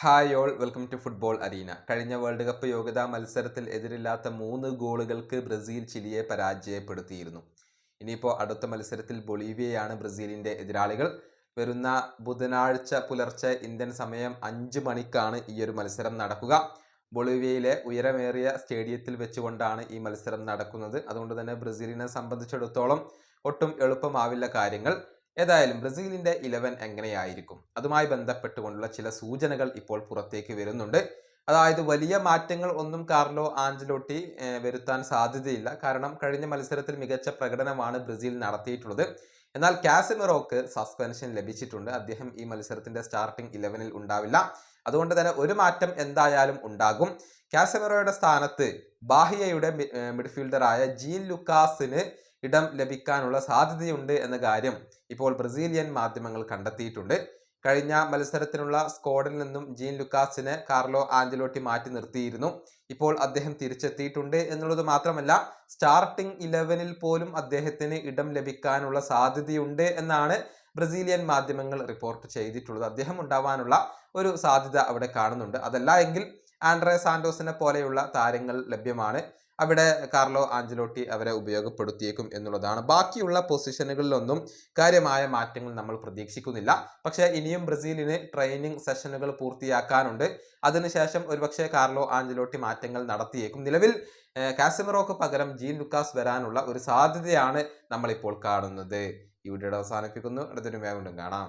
Hi all, welcome to football arena. കഴിഞ്ഞ world cup യോഗ്യതാ മത്സരത്തിൽ എതിരില്ലാത്ത 3 ഗോളുകൾക്ക് ബ്രസീൽ ചിലിയെ പരാജയപ്പെടുത്തിയിരുന്നു. ഇനിയിപ്പോൾ അടുത്ത മത്സരത്തിൽ ബൊളീവിയയാണ് ബ്രസീലിൻ്റെ എതിരാളികൾ. വരുന്ന ബുധനാഴ്ച പുലർച്ചെ ഇന്ത്യൻ സമയം 5 മണിക്കാണ് ഈ ഒരു മത്സരം നടക്കുക. ബൊളീവിയയിലെ ഉയരമേറിയ സ്റ്റേഡിയത്തിൽ വെച്ചുകൊണ്ടാണ് ഈ മത്സരം നടക്കുന്നത്. അതുകൊണ്ട് തന്നെ ബ്രസീലിനെ സംബന്ധിച്ചിടത്തോളം ഒട്ടും എളുപ്പമാവില്ല കാര്യങ്ങൾ. ഏതായാലും ബ്രസീലിന്റെ 11 എങ്ങനെയായിരിക്കും, അതുമായി ബന്ധപ്പെട്ടുകൊണ്ടുള്ള ചില സൂചനകൾ ഇപ്പോൾ പുറത്തേക്ക് വരുന്നുണ്ട്. അതായത് വലിയ മാറ്റങ്ങൾ ഒന്നും കാർലോ ആഞ്ചലോട്ടി വരുത്താൻ സാധ്യതയില്ല. കാരണം കഴിഞ്ഞ മത്സരത്തിൽ മികച്ച പ്രകടനമാണ് ബ്രസീൽ നടത്തിയിട്ടുള്ളത്. എന്നാൽ കാസമിറോക്ക് സസ്പെൻഷൻ ലഭിച്ചിട്ടുണ്ട്. അദ്ദേഹം ഈ മത്സരത്തിന്റെ സ്റ്റാർട്ടിംഗ് 11-ൽ ഉണ്ടാവില്ല. അതുകൊണ്ട് തന്നെ ഒരു മാറ്റം എന്തായാലും ഉണ്ടാകും. കാസമിറോയുടെ സ്ഥാനത്ത് ബാഹിയയുടെ മിഡ്ഫീൽഡറായ ജീൻ ലുക്കാസിന് ഇടം ലഭിക്കാനുള്ള സാധ്യതയുണ്ട് എന്ന കാര്യം ഇപ്പോൾ ബ്രസീലിയൻ മാധ്യമങ്ങൾ കണ്ടെത്തിയിട്ടുണ്ട്. കഴിഞ്ഞ മത്സരത്തിനുള്ള സ്ക്വാഡിൽ നിന്നും ജീൻ ലുക്കാസിനെ കാർലോ ആഞ്ചലോട്ടി മാറ്റി നിർത്തിയിരുന്നു. ഇപ്പോൾ അദ്ദേഹം തിരിച്ചെത്തിയിട്ടുണ്ട് എന്നുള്ളത് മാത്രമല്ല, സ്റ്റാർട്ടിംഗ് 11-ൽ പോലും അദ്ദേഹത്തിന് ഇടം ലഭിക്കാനുള്ള സാധ്യതയുണ്ട് എന്നാണ് ബ്രസീലിയൻ മാധ്യമങ്ങൾ റിപ്പോർട്ട് ചെയ്തിട്ടുള്ളത്. അദ്ദേഹം ഉണ്ടാവാനുള്ള ഒരു സാധ്യത അവിടെ കാണുന്നുണ്ട്. അതല്ല എങ്കിൽ ആൻഡ്രേ സാന്റോസിനെ പോലെയുള്ള താരങ്ങൾ ലഭ്യമാണ്. അവിടെ കാർലോ ആഞ്ചലോട്ടി അവരെ ഉപയോഗപ്പെടുത്തിയേക്കും എന്നുള്ളതാണ്. ബാക്കിയുള്ള പൊസിഷനുകളിലൊന്നും കാര്യമായ മാറ്റങ്ങൾ നമ്മൾ പ്രതീക്ഷിക്കുന്നില്ല. പക്ഷേ ഇനിയും ബ്രസീലിന് ട്രെയിനിങ് സെഷനുകൾ പൂർത്തിയാക്കാനുണ്ട്. അതിനുശേഷം ഒരുപക്ഷെ കാർലോ ആഞ്ചലോട്ടി മാറ്റങ്ങൾ നടത്തിയേക്കും. നിലവിൽ കാസമിറോക്ക് പകരം ജീൻ ലുക്കാസ് വരാനുള്ള ഒരു സാധ്യതയാണ് നമ്മളിപ്പോൾ കാണുന്നത്. ഈ വീഡിയോ അവസാനിപ്പിക്കുന്നു. അടുത്തൊരു വീണ്ടും കാണാം.